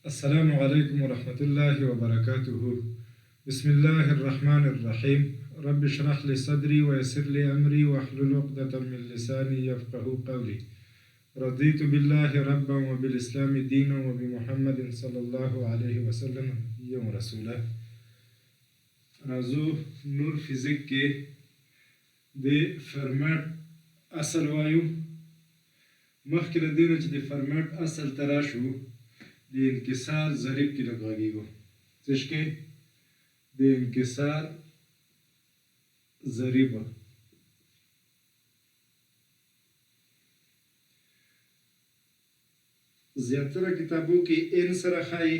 السلام عليكم ورحمة الله وبركاته. بسم الله الرحمن الرحيم. رب اشرح لي صدري ويسر لي أمري واحلل عقدة من لساني يفقه قولي. رضيت بالله ربا وبالإسلام دينا وبمحمد صلى الله عليه وسلم يوم رسوله. راځو نور فزیک کې د فرمات اصل وایو. مخکې له دې نه چې د فرمات اصل ته راشو د انکسار ضریب کې لګاږو. څه کې د انکسار ضریب زیاتره کتابو کې ان سره ښایي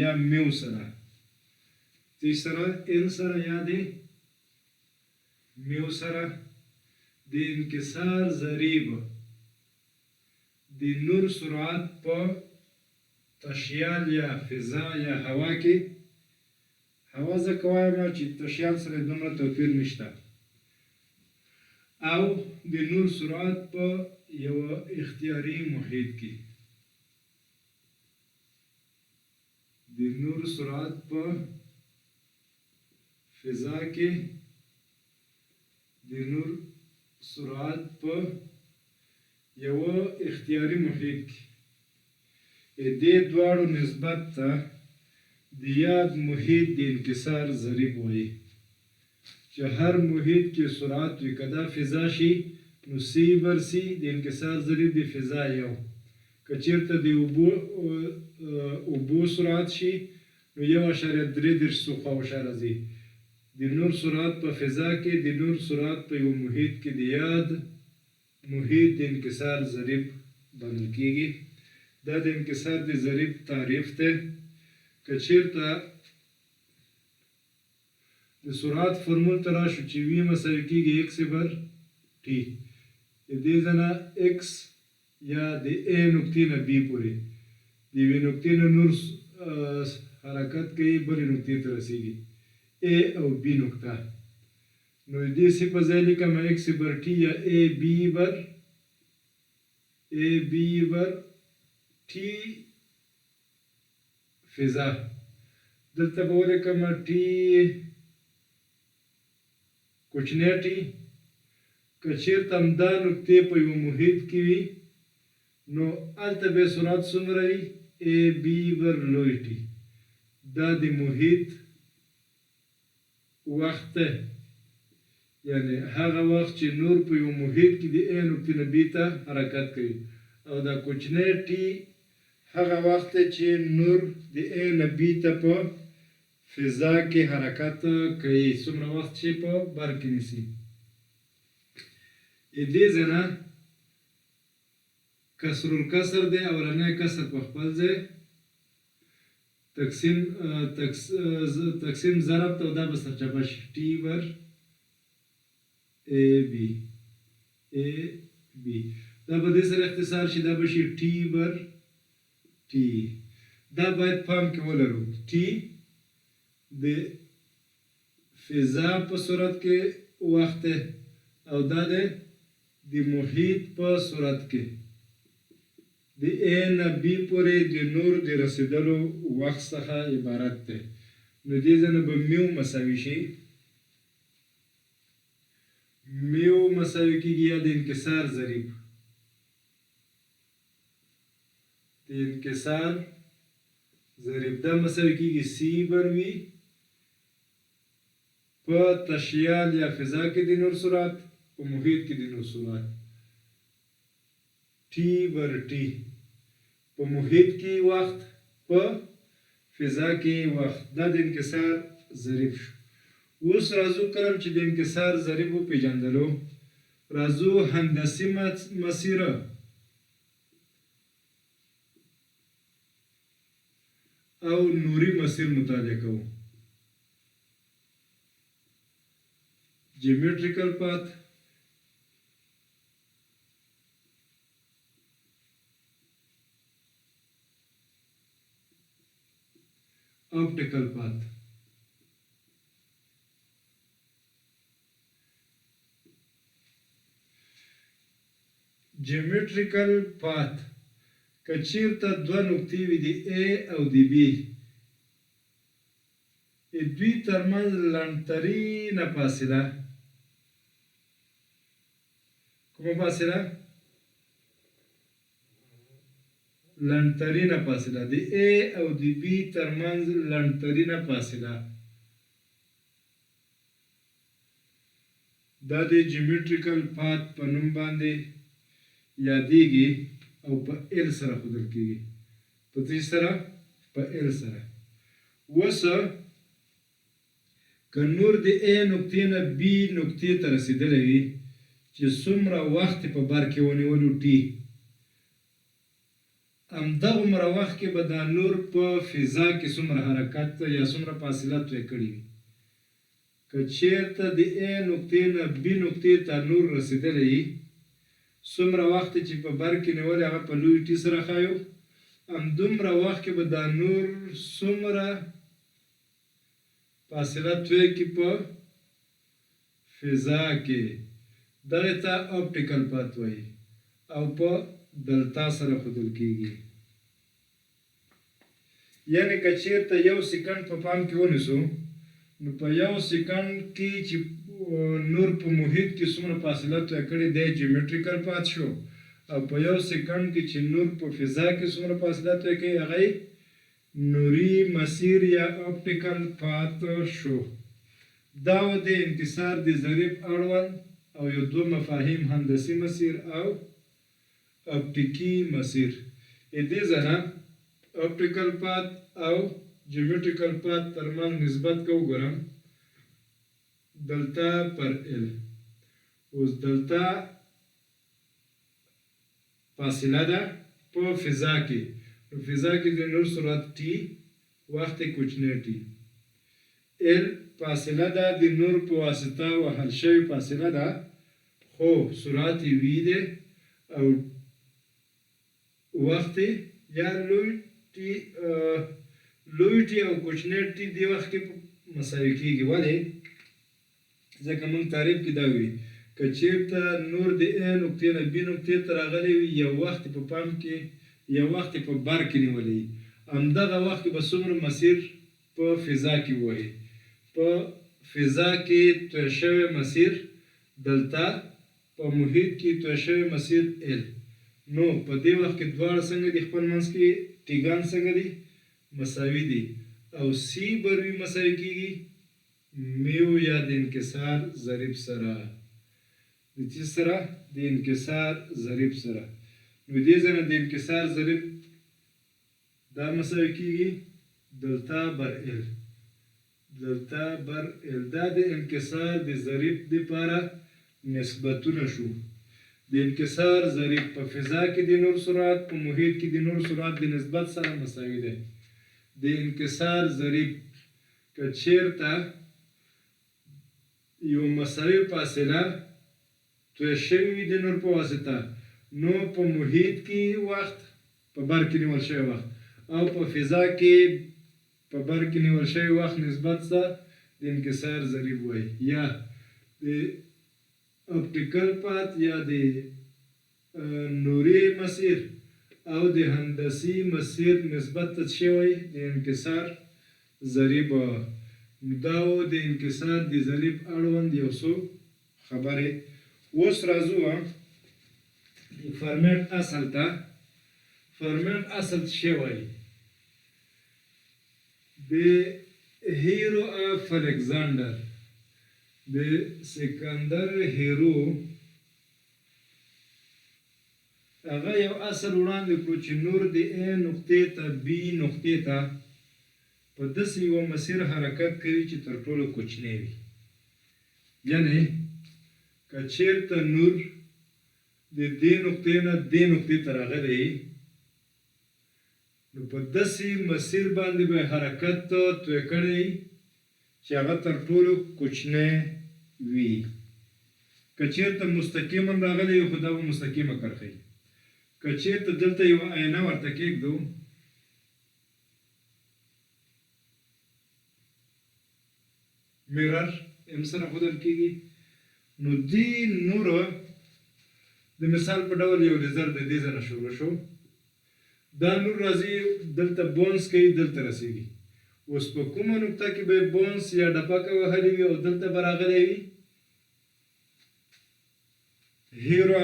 یا میو سره. تیسرا ان سره یا د میو سره د انکسار ضریب د نور سرعت په تشیال یا فضا یا هوا کې هوا ځکه وایم چې تشیال سره دومره توپیر نشته او د نور سرعت په یو اختیاري محیط کې د نور سرعت په فضا کې د نور سرعت په یو اختیاري محیط کې دې دواړو نسبت ته د یاد محیط د انکسار ضریب وایي چې هر محیط کې سرعت وي که دا فضا شي نو سی بر سی د انکسار ضریب د فضا یو. که چېرته د اوبو سرعت شي نو 1.3 خواوشا راځي. د نور سرعت په فضا کې د نور سرعت په یو محیط کې د یاد محیط د انکسار ضریب بلل کېږي. دا د انکسار د ضریب تعریف دی. که چېرته د سرعت فرمول ته راشو چې وي مساوي کېږي x بر t د دې ځنه x یا د a نقطې نه b پورې د یوې نقطې نه نور حرکت کوي بلې نقطې ته رسېږي a او b نقطه. نو د دې سی په ځای لیکم x بر t یا a b بر t فضا. دلته به ولیکم t کوچنی t. که چېرته همدا نقطې په یو محیط کې وي نو هلته به سرعت څومره وي a b بر لوی t. دا د محیط وخت دی، یعنی هغه وخت چې نور په یو محیط کې د a نقطې نه b ته حرکت کوي او دا کوچنی t هغه وخت دی چې نور د a نه b ته په فضا کې حرکت کوي څومره وخت چې په بر کې نیسي. دې ځنه کسر الکسر دی اولنی کسر په خپل ځای تقسیم ضرب ته دا به سرچپه شي t بر ab دا به دې سره اختصار شي دا به شي t بر t. دا باید پام کې ولرو t د فضا په صورت کې وخت او دا د محیط په صورت کې د a نه b پورې د نور د رسیدلو وخت څخه عبارت دی. نو دې ځنه به میو مساوي شي میو مساوي کېږي یا د انکسار ضریب د انکسار ضریب دا مساوي کېږي سی بر وي په تشیال یا فضا کې د نور سرعت په محیط کې د نور سرعت t بر t په محیط کې وخت په فضا کې وخت. دا د انکسار ضریب شو. اوس راځو کلم چې د انکسار ضریب وپېژندلو راځو هندسي مسیره او نوري مسیر مطالعه کوو. جیومیټریکل پات optical path. Geometrical path که چیرته دوه نقطې وي د A او د B دوی ترمنځ لنډترینه فاصله کومه فاصله؟ لنډترینه فاصله د A او د B ترمنځ لنډترینه فاصله دا د جیومټریکل پات په نوم باندې یادېږي او په L سره ښودل کېږي. په څه سره؟ په L سره. اوس که نور د A نقطې نه B نقطې ته رسېدلی وي چې څومره وخت په بر کې ونیولو T همدغومره وخت کې به دا نور په فضا کې څومره حرکت یا څومره فاصله طی کړې وي. که چېرته د A نقطې نه B نقطې ته نور رسېدلی وي څومره وخت چې په بر کې نیولې هغه په لوی T سره ښایو همدومره وخت کې به دا نور څومره فاصله طی کړي په فضا کې. دغې ته اپټیکل پات وایي او په دلتا سره ښودل کېږي. یعنې که چېرته یو سیکنډ په پام کې ونیسو نو په یو سیکنډ کې چې نور په محیط کې څومره فاصله طی کړې دی جیومټریکل پات شو او په یو سیکنډ کې چې نور په فضا کې څومره فاصله طی کوي هغه نوري مسیر یا اپټیکل پات شو. دا و د انکسار د ضریب اړوند او یو دوه مفاهیم هندسي مسیر او اپټیکي مسیر. دې ځنه اپټیکل پات او جیومټریکل پات ترمنځ نسبت که وګورم دلتا پر L. اوس دلتا فاصله ده په فضا کې. فضا کې د نور سرعت T وخت کوچنی T. L فاصله ده د نور په واسطه وهل شوې فاصله ده خو سرعت V ده او وخت یا لوی T او کوچنی T دې وخت کې مساوي کېږي. ولې؟ ځکه موږ تعریف کې دا وي که چېرته نور د A نقطې نه B نقطې ته راغلی وي یو وخت په پام کې یو وخت په بر کې نیولی همدغه وخت کې به څومره مسیر په فضا کې ووهي. په فضا کې طی شوی مسیر دلتا په محیط کې طی شوی مسیر L. نو په دې وخت کې دواړه څنګه دي خپل منځ کې ټیګان څنګه دي مساوي دي او C بروي مساوي کېږي میو یا د انکسار ضریب سره. د چی سره؟ د انکسار ضریب سره. نو دې ځنه د انکسار ضریب دا مساوي کېږي دلتا بر L. دلتا بر L دا د انکسار د ضریب دپاره نسبتونه شو. د انکسار ضریب په فضا کې د نور سرعت په محیط کې د نور سرعت د نسبت سره مساوي دی. د انکسار ضریب که چېرته یو مساوي فاصله طی شوې وي د نور په واسطه نو په محیط کې وخت په بر کې نیول شوی وخت او په فضا کې په بر کې نیول شوی وخت نسبت سره د انکسار ضریب وایي. یا د اپټیکل پات یا د نوري مسیر او د هندسي مسیر نسبت ته څه وایي؟ د انکسار ضریب. دا و د انکسار د ضریب اړوند یو څو خبرې. اوس راځو فرمیت اصل ته. فرمیت اصل څه وایي؟ د هیرو اف الکساندر د سکندر هیرو هغه یو اصل وړاندې کړو چې نور د A نقطې ته B نقطې ته په داسې یو مسیر حرکت کوي چې تر ټولو کوچنی وي. یعنې که چېرته نور د دې نقطې نه دې نقطې ته راغلی نو په داسې مسیر باندې به حرکت طی کړی چې هغه تر ټولو کوچنی وي. که چېرته مستقیما راغلی وي خو دا به مستقیمه کرښه وي. که چېرته دلته یو آینه ورته کېږدو میرر ام سره ښودل کېږي نو دې نور د مثال په ډول یو لیزر د دې ځای نه شروع شو دا نور راځي دلته بونس کوي دلته رسیږي. اوس په کومه نقطه کې به بونس یا ډپکه وهلې وي او دلته به راغلی وي؟ هیرو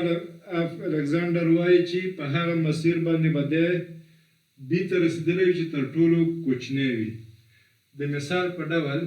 اف الکساندر وایي چې په هغه مسیر باندې به دی بي ته رسېدلی وي چې تر ټولو کوچنی وي. د مثال په ډول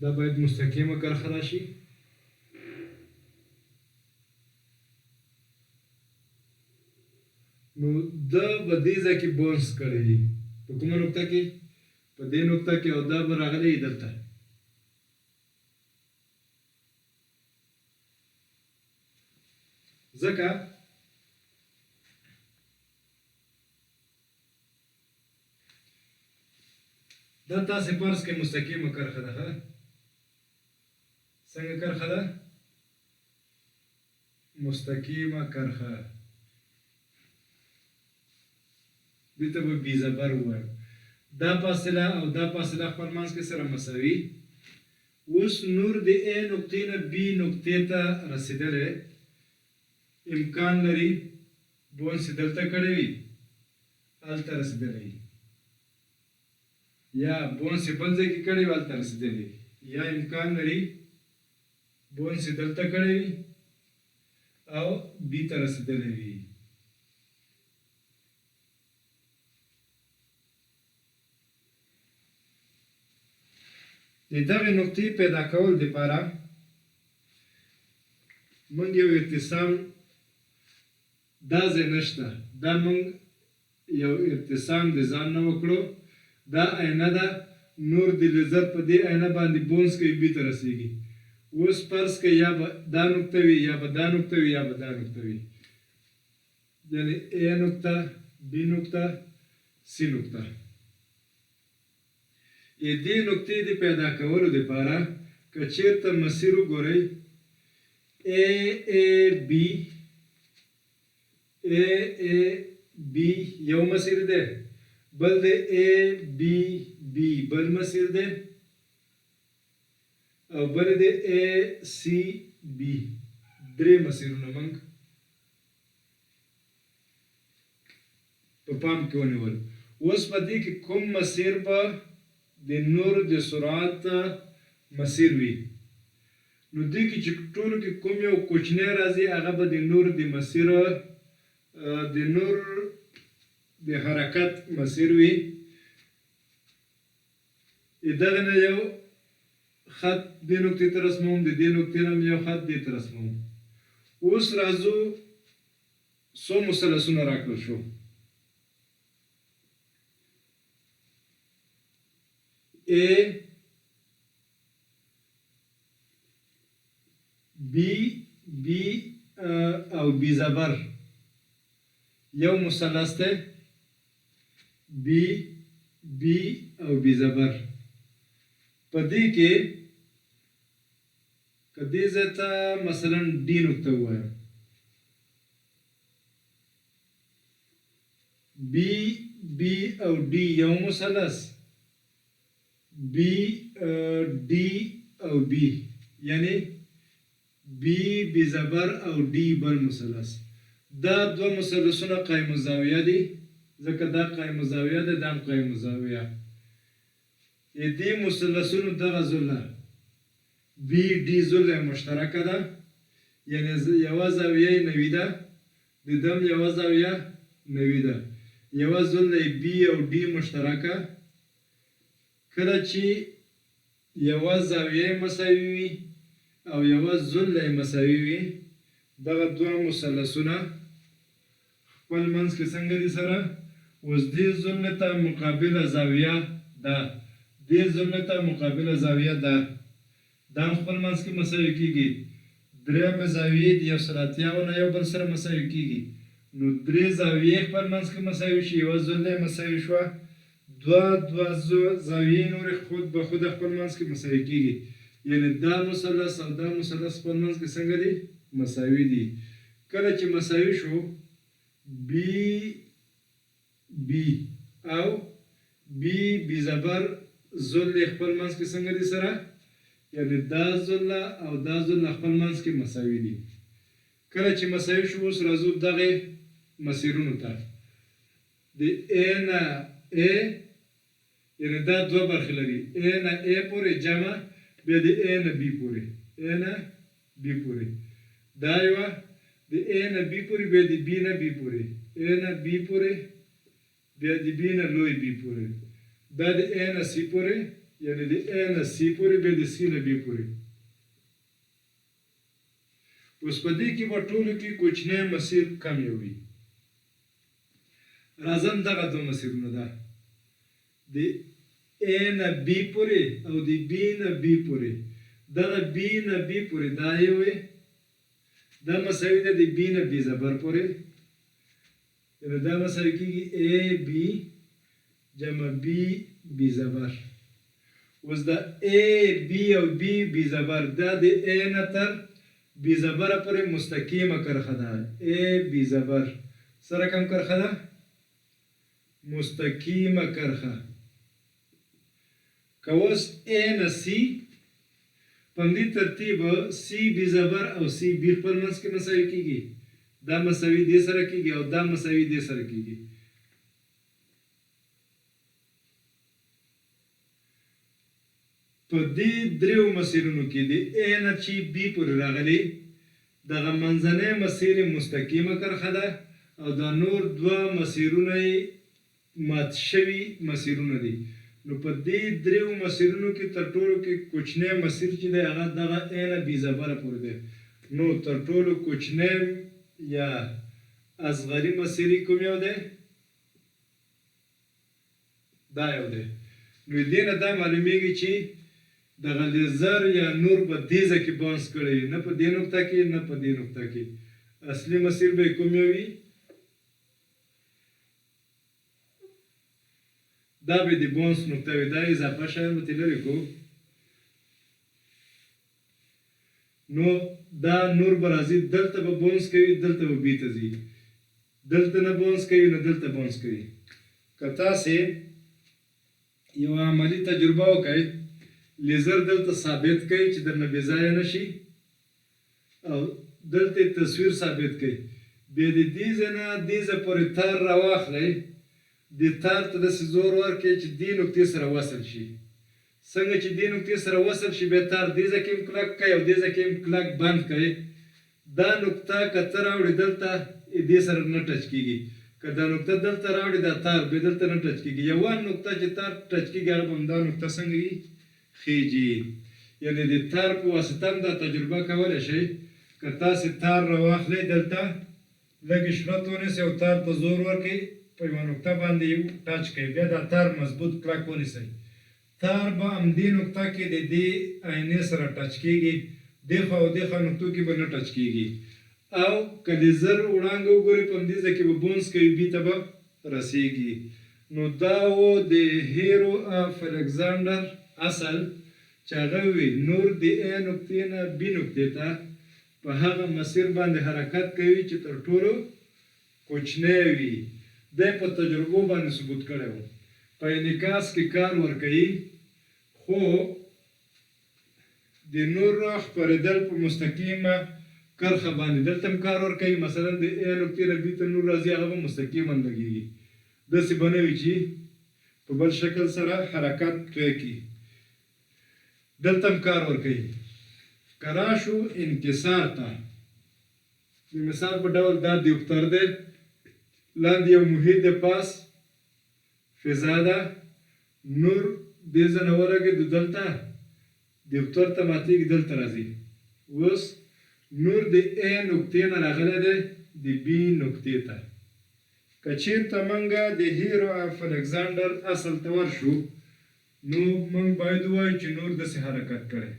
دا باید مستقیمه کرښه راشي. نو دا به دې ځای کې بونس کړی وي. په کومه نقطه کې؟ په دې نقطه کې، او دا به راغلی وي دلته. ځکه دا تاسې فرض کړئ مستقیمه کرښه ده. څنګه کرښه ده؟ مستقیمه کرښه. دې ته به بي زبر ووایو. دا فاصله او دا فاصله خپل منځ کې سره مساوي. اوس نور د A نقطې نه B نقطې ته رسېدلی امکان لري بونس دلته کړی وي، هلته رسېدلی وي، یا بونس بل ځای کې کړی وي هلته رسېدلی وي، یا امکان لري بونس دلته کړی وي او B ته رسېدلی وي. د دغې نقطې پیدا کول دپاره موږ یو ارتسام دا ځای نشته، دا موږ یو ارتسام د ځان نه وکړو. دا آینه ده، نور د لیزر په دې آینه باندې بونس کوي بي ته رسېږي. اوس فرض کړئ یا به دا نقطه وي، یا به دا نقطه وي، یا به دا نقطه وي، یعنې A نقطه، B نقطه، C نقطه. دې نقطې د پیدا کولو دپاره که چېرته مسیر وګورئ AAB یو مسیر دی، بل د ABB بل مسیر دی، او بل د ACB درې مسیرونه موږ په پام کې ونیول. اوس په دې کې کوم مسیر به د نور د سرعت مسیر وي؟ نو دې کې چې ټولو کې کوم یو کوچنی راځي هغه به د نور د مسیر د نور د حرکت مسیر وي. دغه نه یو خط دې نقطې ته رسموم، د دې نقطې نه یو خط دې ته رسموم. اوس راځو څو مثلثونه راکړل شو. A B او B زبر یو مثلث دی، B او B زبر. په دې کې که دې ځای ته مثلا D نقطه ووایم، B او D یو مثلث، B D او B، یعنی B زبر او D بل مثلث. دا دوه مثلثونه قایم الزاویه دي، ځکه دا قایم الزاویه ده، دا هم قایم الزاویه. دې مثلثونو دغه ظله B D ظله مشترکه ده، یعنی یوه زاویه 90 ده، د دم یوه زاویه 90 ده، یوه ظله B او D مشترکه. کله چې یوه زاویه مساوي وي او یوه ظله مساوي وي، دغه دوه مثلثونه خپل منځ کې څنګه دي سره؟ اوس دې ظله ته مقابله زاویه ده، دې ظله ته مقابله زاویه ده، دا هم خپل منځ کې مساوي کېږي. درېیمه زاویې د یو سل اتیاوو نه یو بل سره مساوي کېږي، نو درې زاویې خپل منځ کې مساوي شي، یوه ظله مساوي شوه، دوه زاویې نورې خود به خود خپل منځ کې مساوي کېږي. یعنی دا مثلث او دا مثلث په منځ کې څنګه دي مساوي دي کله چې مساوي شو بی او بی زبر ذل خپل منځ کې څنګه دي سره یعنی دا ذل او دا ذل خپل منځ کې مساوي دي کله چې مساوي شو اوس راځو دغه مسیرونو ته د ا نه ا یعنی دا دوه برخې لري ا نه ا پورې جمع بیا د ا نه بی پورې ا نه بی پورې دا یو د ا نه بی پورې بیا د بی نه بی پورې ا نه بی پورې بیا د بی نه لوی بی پورې دا د ا نه سی پورې یعنی د ا نه سی پورې بیا د سی نه بی پورې اوس په دې کې به ټولو کې کوچنی مسیر کم یو وي راځم دغه دوه مسیرونه ده د ا نه بی پورې او د بی نه بی پورې دغه بی نه بی پورې دا یو وي دا مساوي ده د بی نه بی زبر پورې یعنی دا مساوي کېږي ا بی جمع بی زبر اوس دا ا بی او بی زبر دا د ا نه تر بی زبر پورې مستقیمه کرښه ده ا بی زبر سره کوم کرښه ده مستقیمه کرښه که اوس ا نه سی په همدې ترتیب سی بی زبر او سی بی خپل منځ کې مساوي کېږي دا مساوي دې سره کېږي او دا مساوي دې سره کېږي په دې دریو مسیرونو کې د ا نه چې بی پورې راغلی دغه منځنی مسیر مستقیمه کرښه ده او دا نور دوه مسیرونه مات شوي مسیرونه دي نو په دې دریو مسیرونو کې تر ټولو کې کوچنی مسیر چې دی هغه دغه ا نه بی زبره پورې دی نو تر ټولو کوچنی یا اصغري مسیري کوم یو دی دا یو دی نو دې نه دا معلومیږي چې دغه لیزر یا نور په دې ځای کې باونس کړی نه په دې نقطه کې نه په دې نقطه کې اصلي مسیر به کوم یو وي دا به د باونس نقطه وي دا اضافه شوی به ترې لرې کړو نو دا نور به راځي دلته به باونس کوي دلته به بي ته ځي دلته نه باونس کوي نه دلته باونس کوي که تاسې یو عملي تجربه وکړئ لیزر دلته ثابت کوي چې درنه بې ځایه نه شي او دلته تصویر ثابت کوي بیا د دې ځای نه دې ځای پورې تار راواخلئ د تار ته داسې زور ورکړئ چې دې نقطې سره وصل شي څنګه چې دې نقطې سره وصل شي بیا تار دې ځای کې هم کلک کوئ او دې ځای کې هم کلک بند کوئ دا نقطه که ته راوړې دلته دې سره نه ټچ کېږي که دا نقطه دلته راوړې دا تار بیا دلته نه ټچ کېږي یوه نقطه چې تار ټچ کېږي هغه به همدا نقطه څنګه وي خیجی یعنی د تار په واسطه هم دا تجربه کولی شئ که تاسې تار راواخلئ دلته لږ شړت ونیسئ او تار ته زور ورکړئ په یوه نقطه باندې یو ټچ کوئ بیا دا تار مضبوط کلک ونیسئ تار به همدې نقطه کې د دې آینې سره ټچ کېږي دې خوا او دې خوا نقطو کې به نه ټچ کېږي او که لیزر وړانګه وګورئ په همدې ځای کې به بونس کوي بي ته به رسیږي نو دا و د هیرو اف الکساندر اصل چې هغه وي نور د ا نقطې نه بي نقطې ته په هغه مسیر باندې حرکت کوي چې تر ټولو کوچنی وي دی په تجربو باندې ثبوت کړی و په انعکاس کې کار ورکوي خو د نور خپرېدل په مستقیمه کرښه باندې دلته هم کار ورکوي مثلا د ا نقطې نه بي ته نور راځي هغه به مستقیما لګېږي داسې به نه وي چې په بل شکل سره حرکت توی کړي دلته هم کار ورکوي که راشو انکسار ته د مثال په ډول دا دیوختر دی لاندې یو محیط د پاس فضا ده نور دې ځای نه ولګېدو دلته دیوختر ته ماتېږي دلته راځي اوس نور د ا نقطې نه راغلی دی د بي نقطې ته که چېرته موږ د هیرو اف الکساندر اصل ته ورشو نو موږ باید ووایو چې نور داسې حرکت کړی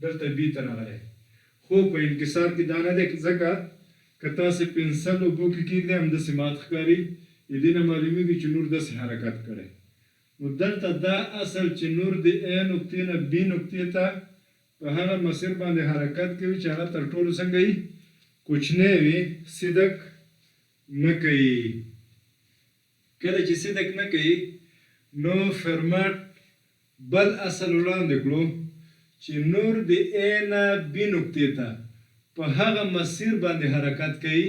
دلته بي ته راغلی خو په انکسار کې دا نه دی ځکه که تاسې پنسل اوبو کې کېږدئ همداسې مات ښکاري د دې نه معلومېږي چې نور داسې حرکت کړی نو دلته دا اصل چې نور د A نقطې نه B نقطې ته په هغه مسیر باندې حرکت کوي چې هغه تر ټولو څنګه وي کوچنی وي صدق نه کوي. کله چې صدق نه کوي نو فرمات بل اصل وړاندې کړو چې نور د A نه B نقطې ته په هغه مسیر باندې حرکت کوي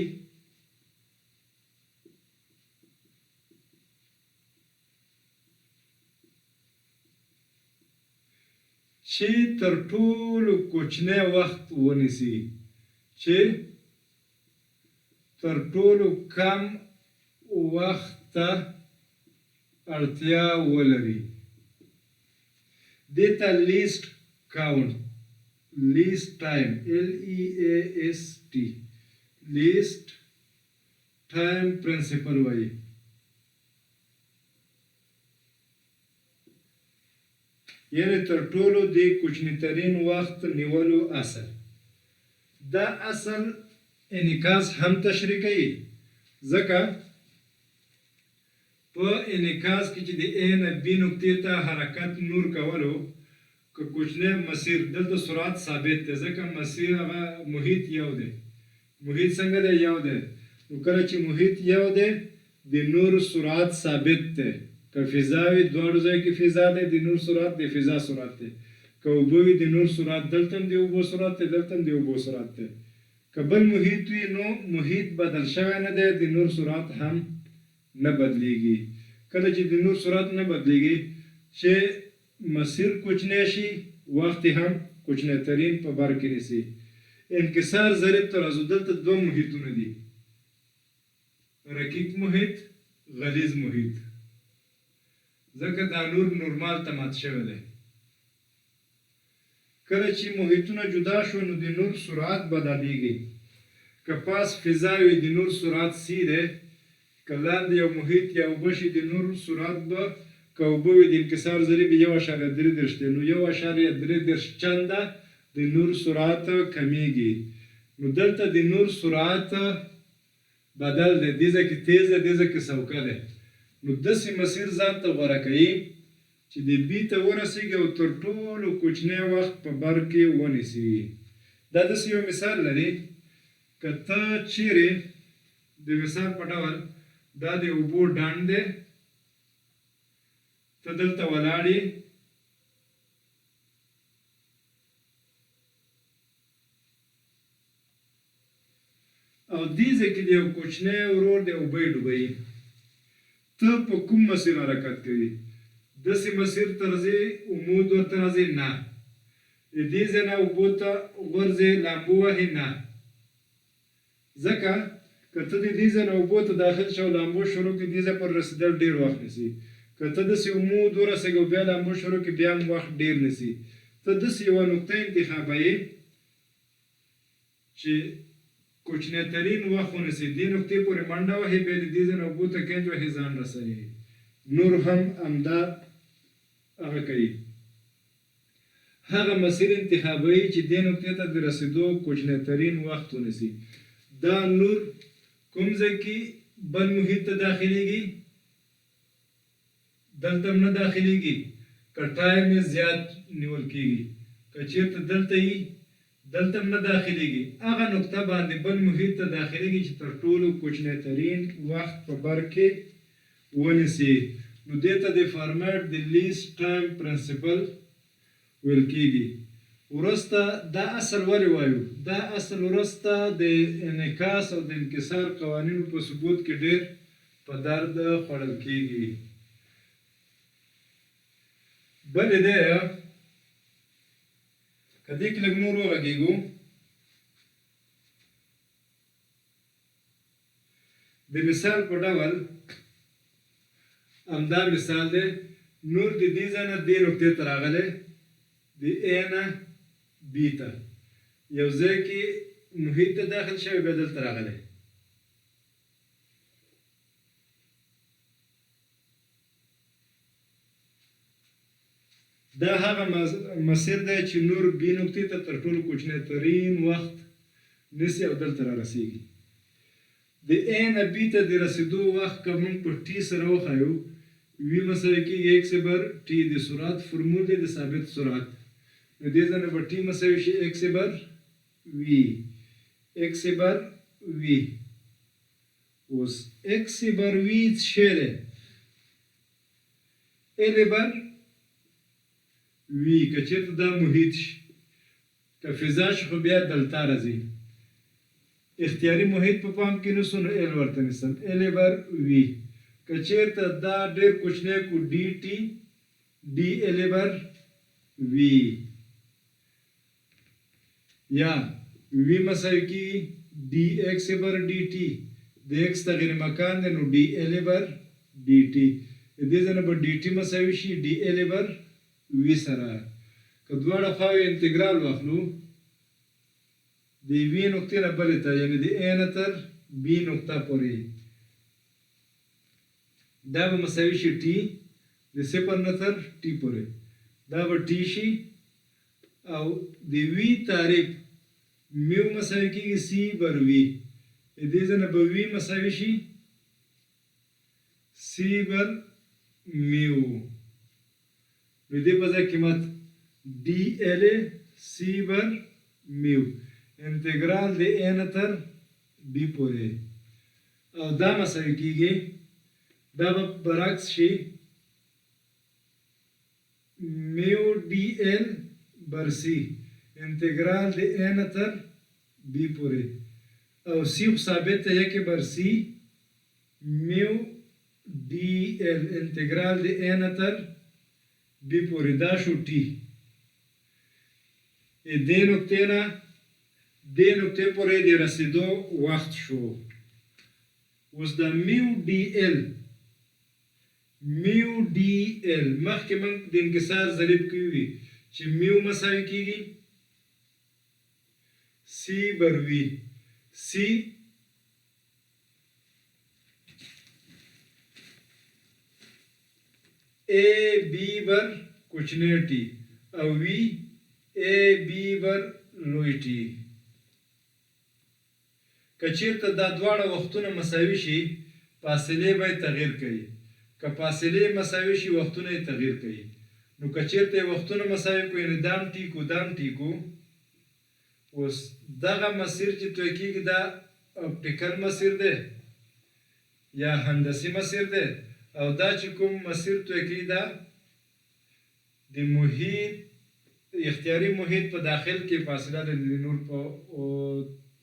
چې تر ټولو کوچنی وخت ونیسي، چې تر ټولو کم وخت ته اړتیا ولري. دې ته لیست کاونټ لیست ټایم LEAST لیست ټایم پرنسپل وایي. یعنی تر ټولو د کوچنی ترین وخت نیولو اصل. دا اصل انعکاس هم تشریح کوي، ځکه په انعکاس کې چې د A نه B نقطې ته حرکت نور کولو که کوچنی مسیر دلته سرعت ثابت دی، ځکه مسیر هغه محیط یو دی. محیط څنګه دی؟ یو دی. نو کله چې محیط یو دی د نور سرعت ثابت دی. که فضا وي دواړو ځای کې فضا دی، د نور سرعت د فضا سرعت دی. که اوبه وي د نور سرعت دلته هم د اوبو سرعت دی، دلته هم د اوبو سرعت دی. که بل محیط وي نو محیط بدل شوی نه دی، د نور سرعت هم نه بدلیږي. کله چې د نور سرعت نه بدلیږي چې مسیر کوچنی شي وخت هم کوچنی ترین په بر کې نیسي. انکسار ضریب ترازو دلته دوه محیطونه دي، رقیق محیط غلیظ محیط، ځکه دا نور نورمال ته مات شوی دی. کله چې محیطونه جدا شو نو د نور سرعت بدلیږي. که پاس فضا وي د نور سرعت سی دی، که لاندې یو محیط یا اوبه شي د نور سرعت به که اوبه وي د انکسار ضریب 1.33 دی، نو 1.33 چنده د نور سرعت کمیږي. نو دلته د نور سرعت بدل دی، دې ځای کې تیز دی، دې ځای کې سوکه دی. نو داسې مسیر ځان ته غوره کوي چې د B ته ورسېږي او تر ټولو کوچنی وخت په بر کې ونیسي. دا داسې یو مثال لري، که ته چیرې د مثال په ډول دا د اوبو ډنډ دی، ته دلته ولاړ یې او دې ځای کې د یو کوچنی ورور د اوبه یې ډوبوي. ته په کوم مسیر حرکت کوي؟ داسې مسیر ته راځې عمود ورته راځې؟ نه. د دې ځای نه اوبو ته غورځې لامبو وهې؟ نه. ځکه که ته د دې ځای نه اوبو ته داخل شو لامبو شروع کړې دې ځای پر رسېدل ډېر وخت نیسي. که ته داسې عمود ورسېږې او بیا لامبو شروع کړې بیا هم وخت ډېر نیسي. ته داسې یوه نقطه انتخابوې چې کوچنی ترین وخت ونیسي، دې نقطې پورې منډه وهي، بیا د دې ځای نه اوبو ته کینچ وهي، ځان رسوي. نور هم همدا هغه کوي، هغه مسیر انتخابوي چې دې نقطې ته د رسېدو کوچنی ترین وخت ونیسي. دا نور کوم ځای کې بل محیط ته داخلېږي؟ دلته هم نه داخلېږي، که ټایم یې زیات نیول کېږي. که چېرته دلته وي دلته هم نه داخلېږي. هغه نقطه باندې بل محیط ته داخلېږي چې تر ټولو کوچنی ترین وخت په بر کې ونیسي. نو دې ته د فارمیټ د لیست ټایم پرنسپل ویل کېږي. وروسته دا اصل ولې وایو؟ دا اصل وروسته د انعکاس او د انکسار قوانینو په ثبوت کې ډېر په درد خوړل کېږي. بل دی که دې کې لږ نور وغږېږو، د مثال په ډول همدا مثال دی. نور د دې ځای نه دې نقطې ته راغلی، د A نه B ته یو ځای کې محیط ته داخل شوی، بیا دلته راغلی. دا هغه مسیر دی چې نور B نقطې ته تر ټولو کوچنی ترین وخت نیسي او دلته را رسېږي. د A نه B ته د رسېدو وخت که موږ په T سره وښایو، وی مساوي کېږي ایکس بر ټي د سرعت فرمول دی د ثابت سرعت. نو دې ځای نه به ټي مساوي شي ایکس بر وي. ایکس بر وي. اوس ایکس بر وي څه شی دی؟ ال بر وي. که چېرته دا محیط شي، که فضا شي خو بیا دلتا راځي. اختیاري محیط په پام کې نیسو نو ال ورته نیسم. ال بر وي. که چېرته دا ډېر کوچنی کو ډي ټي ډي ال بر وي، یا وي مساوي کېږي ډي ایکس بر ډي ټي. د ایکس تغیر مکان دی نو ډي ال بر ډي ټي. دې ځای نه به ډي ټي مساوي شي ډي ال بر وي سره. که دواړه خواوې انتګرال واخلو د یوې نقطې نه بلې ته، یعنې د A نه تر B نقطه پورې، دا به مساوي شي ټي د صفر نه تر ټي پورې. دا به ټي شي او د وي تعریف میو مساوي کېږي سی بر وي. دې ځای نه به وي مساوي شي سی بر میو. نو دې په ځای قیمت ډي ال سی بر میو انتګرال د A نه تر B پورې، او دا مساوي کېږي، دا به برعکس شي میو ډي ال بر سی انتګرال د A نه تر B پورې، او سی ثابت دی یک بر سی میو ډي ال انتګرال د A نه تر B پورې. دا شو ټي. دې نقطې نه دې نقطې پورې د رسیدو وخت شو. اوس د میو ډي ال مخکې موږ د انکسار ضریب کړی وي چې میو مساوي کېږي سی بر وي. سی اے بی بر کوچنی ټي او وی اے بی بر لوی ټي. که چېرته دا دواړه وختونه مساوي شي فاصلې به یې تغیر کوي. که فاصلې مساوي شي وختونه یې تغیر کوي. نو که چېرته یې وختونه مساوي کړو، یعنې دام ټي کو دام ټي کو، اوس دغه مسیر چې توی کېږي دا اپټیکل مسیر دی یا هندسي مسیر دی، او دا چې کوم مسیر توی کېږي دا د محیط اختیاري محیط په داخل کې فاصله د نور په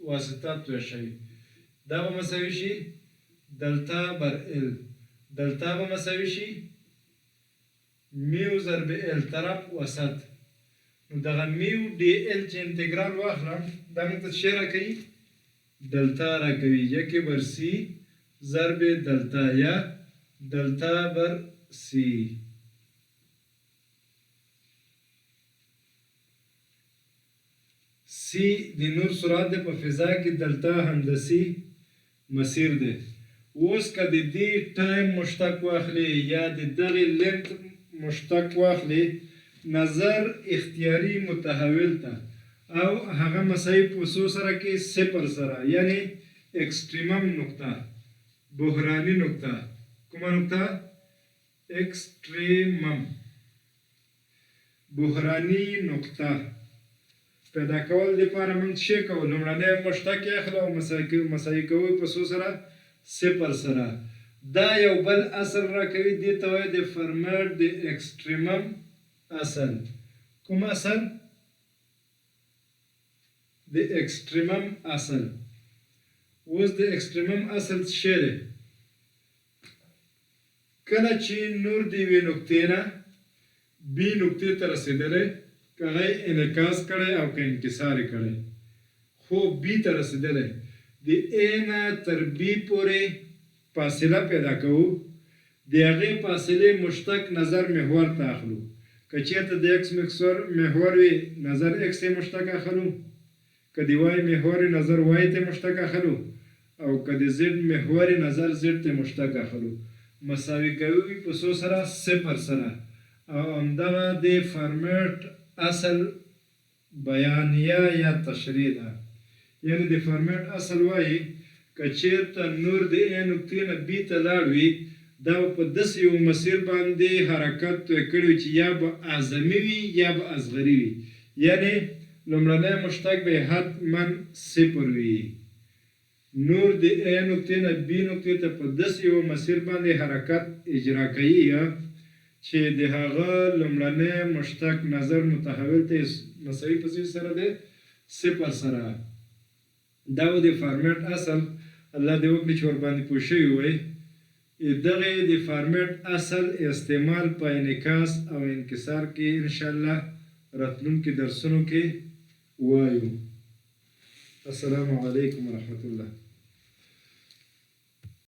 واسطه توی شوي. دا به مساوي شي دلتا بر ال. دلتا به مساوي شي میو ضرب ال طرف وسط. نو دغه میو ډي ال چې انتګرال واخلم دا موږ ته څه راکوي؟ دلتا راکوي. یک بر سی ضرب دلتا یا دلتا بر سی. سی د نور سرعت دی په فضا کې، دلتا هندسي مسیر دی. اوس که د دې ټایم مشتق واخلې یا د دغې لینت مشتق واخلې نظر اختیاري متحول ته، او هغه مساوي په څو سره کې؟ صفر سره، یعنی ایکسټریمم نقطه، بحراني نقطه. کومه نقطه؟ ایکسټریمم بحراني نقطه پیدا کول لپاره موږ څه کوو؟ لومړنی مشتق یې اخلو او مساوي کوو په څو سره؟ صفر سره. دا یو بل اصل راکوي، دې ته وایي د فرمټ د ایکسټریمم اصل. کوم اصل؟ د ایکسټریمم اصل. اوس د ایکسټریمم اصل څه شی دی؟ کله چې نور د یوې نقطې نه بي نقطې ته رسېدلی، که هغه انعکاس کړی او که انکسار یې کړی، خو بي ته رسېدلی، د A نه تر B پورې فاصله پیدا کوو. د هغې فاصلې مشتق نظر محور ته اخلو. که چېرته د ایکس محور وي نظر ایکس ته مشتق اخلو، که د وای محور نظر وای ته مشتق اخلو، او که د زد محور نظر زد ته مشتق اخلو. مساوي کوي په څو سره؟ صفر سره. او همدغه د فرمټ اصل بیانیه یا تشریح ده. یعنې د فرمټ اصل وایي که چېرته نور د A نقطې نه B ته لاړ وي، دا په داسې یو مسیر باندې حرکت کړی چې یا به اعظمي وي یا به اصغري وي، یعنی لومړنی مشتق به حتما صفر وي. نور د ا نقطې نه بي نقطې ته په داسې یو مسیر باندې حرکت اجرا کوي چې د هغه لومړنی مشتق نظر متحول ته مساوي په سره ده صفر سره. دا و د فارمیټ اصل. الله دې وکړي چې ورباندې پوه شوي وئ. دغه د فارمیټ اصل استعمال په انعکاس او انکسار کې انشاءالله راتلونکي درسونو کې وایو. السلام علیکم ورحمة الله.